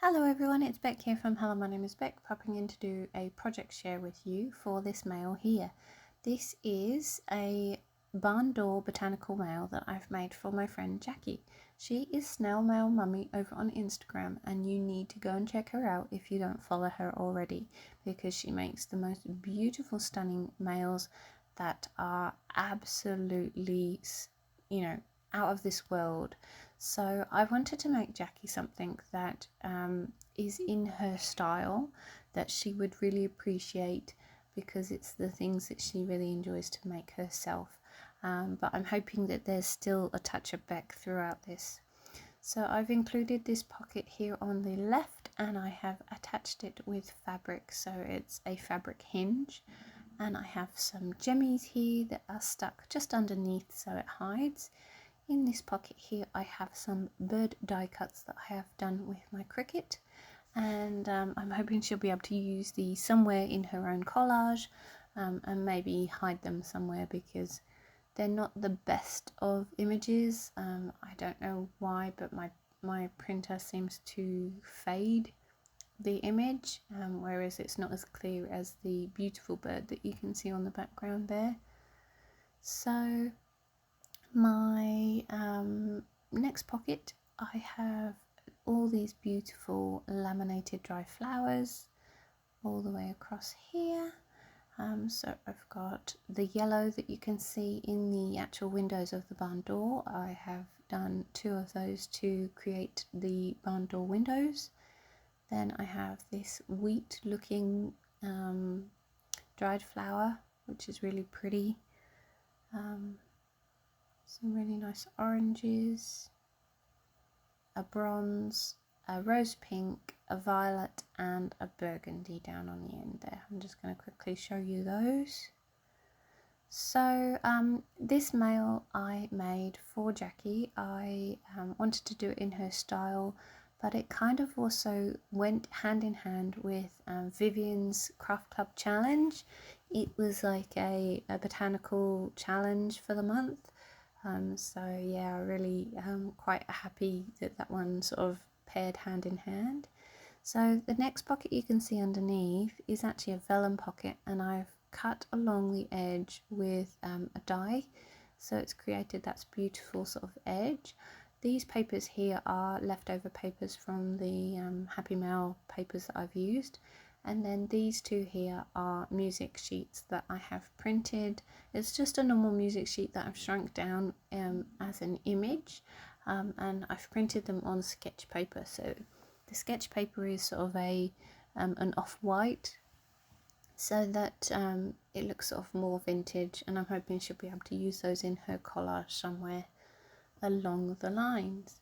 Hello everyone, it's Beck here from Hello, my name is Beck, popping in to do a project share with you for this mail here. This is a barn door botanical mail that I've made for my friend Jackie. She is Snail Mail Mummy over on Instagram, and you need to go and check her out if you don't follow her already, because she makes the most beautiful, stunning mails that are absolutely, out of this world. So I wanted to make Jackie something that is in her style, that she would really appreciate, because it's the things that she really enjoys to make herself. But I'm hoping that there's still a touch of Beck throughout this. So I've included this pocket here on the left, and I have attached it with fabric, so it's a fabric hinge. And I have some gemmies here that are stuck just underneath so it hides. In this pocket here I have some bird die cuts that I have done with my Cricut, and I'm hoping she'll be able to use these somewhere in her own collage, and maybe hide them somewhere, because they're not the best of images. I don't know why, but my printer seems to fade the image, whereas it's not as clear as the beautiful bird that you can see on the background there. So my next pocket, I have all these beautiful laminated dry flowers all the way across here. So I've got the yellow that you can see in the actual windows of the barn door. I have done 2 of those to create the barn door windows. Then I have this wheat looking dried flower, which is really pretty. Some really nice oranges, a bronze, a rose pink, a violet, and a burgundy down on the end there. I'm just going to quickly show you those. So this mail I made for Jackie. I wanted to do it in her style, but it kind of also went hand in hand with Vivian's Craft Club challenge. It was like a botanical challenge for the month. So yeah, really quite happy that that one sort of paired hand in hand. So the next pocket you can see underneath is actually a vellum pocket, and I've cut along the edge with a die, so it's created that beautiful sort of edge. These papers here are leftover papers from the Happy Mail papers that I've used. And then these 2 here are music sheets that I have printed. It's just a normal music sheet that I've shrunk down as an image, and I've printed them on sketch paper. So the sketch paper is sort of an off-white, so that it looks sort of more vintage, and I'm hoping she'll be able to use those in her collage somewhere along the lines.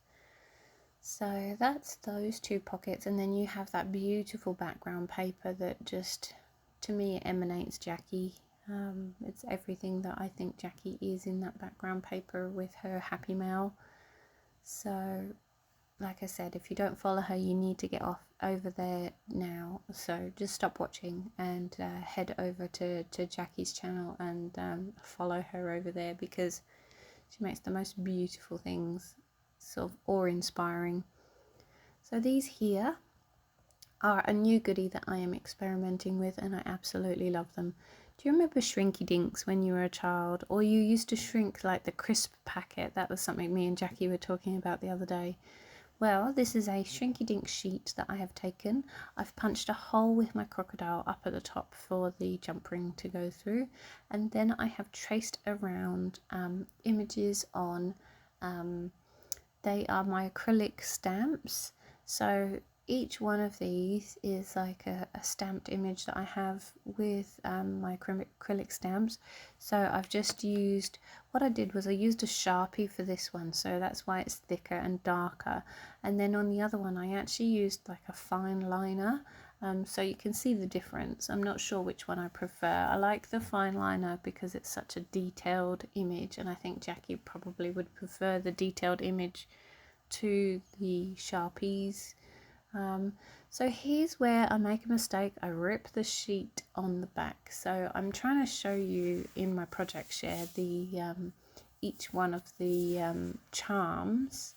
So that's those 2 pockets, and then you have that beautiful background paper that just, to me, emanates Jackie. It's everything that I think Jackie is in that background paper with her Happy Mail. So like I said, if you don't follow her, you need to get off over there now. So just stop watching and head over to Jackie's channel and follow her over there, because she makes the most beautiful things, sort of awe-inspiring. So these here are a new goodie that I am experimenting with, and I absolutely love them. Do you remember Shrinky Dinks when you were a child? Or you used to shrink like the crisp packet? That was something me and Jackie were talking about the other day. Well, this is a Shrinky Dink sheet that I have taken. I've punched a hole with my crocodile up at the top for the jump ring to go through, and then I have traced around images on, they are my acrylic stamps. So each one of these is like a stamped image that I have with my acrylic stamps. So I've just used, what I did was I used a Sharpie for this one, so that's why it's thicker and darker. And then on the other one I actually used like a fine liner, so you can see the difference. I'm not sure which one I prefer. I like the fine liner because it's such a detailed image, and I think Jackie probably would prefer the detailed image to the Sharpies. So here's where I make a mistake. I rip the sheet on the back. So I'm trying to show you in my project share the each one of the charms,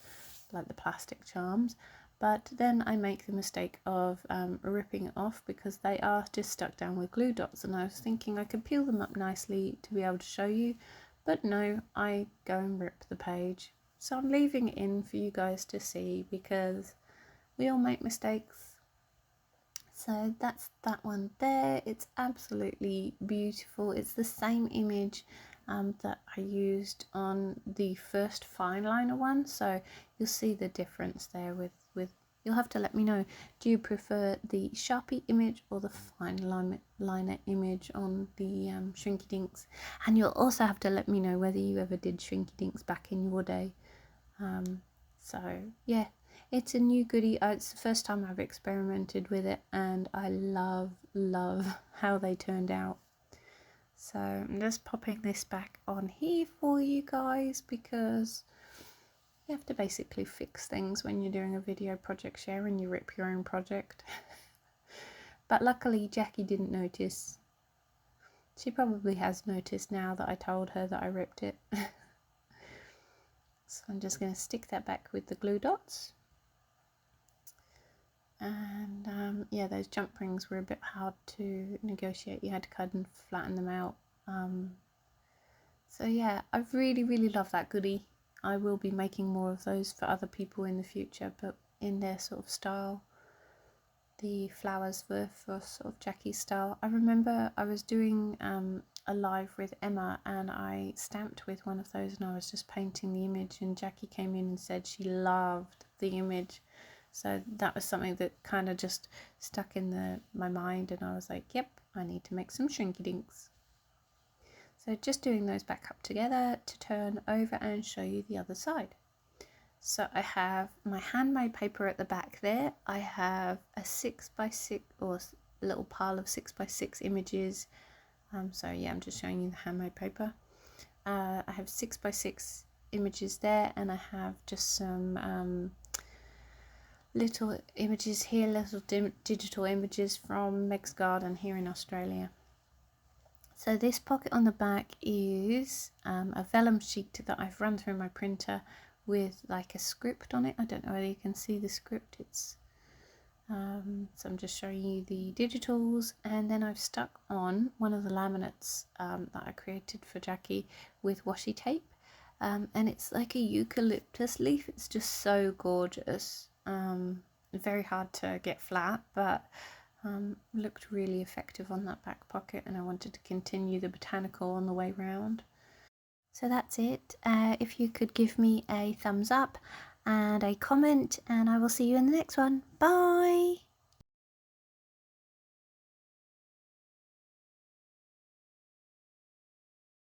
like the plastic charms, but then I make the mistake of ripping it off because they are just stuck down with glue dots, and I was thinking I could peel them up nicely to be able to show you, but no, I go and rip the page. So I'm leaving it in for you guys to see because we all make mistakes. So that's that one there. It's absolutely beautiful. It's the same image that I used on the first fine liner one, so you'll see the difference there with you'll have to let me know, do you prefer the Sharpie image or the fine liner image on the Shrinky Dinks? And you'll also have to let me know whether you ever did Shrinky Dinks back in your day. So yeah, it's a new goodie. It's the first time I've experimented with it, and I love how they turned out. So I'm just popping this back on here for you guys because you have to basically fix things when you're doing a video project share and you rip your own project. But luckily Jackie didn't notice. She probably has noticed now that I told her that I ripped it. So I'm just going to stick that back with the glue dots. And yeah, those jump rings were a bit hard to negotiate. You had to cut and flatten them out. So yeah, I really love that goodie. I will be making more of those for other people in the future, but in their sort of style. The flowers were for sort of Jackie's style. I remember I was doing a live with Emma and I stamped with one of those and I was just painting the image, and Jackie came in and said she loved the image. So that was something that kind of just stuck in my mind, and I was like, yep, I need to make some Shrinky Dinks. So just doing those back up together to turn over and show you the other side. So I have my handmade paper at the back there. I have a 6x6 or a little pile of 6x6 images. So yeah, I'm just showing you the handmade paper. I have 6x6 images there, and I have just some little images here, little digital images from Meg's Garden here in Australia. So this pocket on the back is a vellum sheet that I've run through my printer with like a script on it. I don't know whether you can see the script. It's so I'm just showing you the digitals, and then I've stuck on one of the laminates that I created for Jackie with washi tape, and it's like a eucalyptus leaf. It's just so gorgeous. Very hard to get flat, but looked really effective on that back pocket, and I wanted to continue the botanical on the way round. So that's it. If you could give me a thumbs up and a comment, and I will see you in the next one. Bye!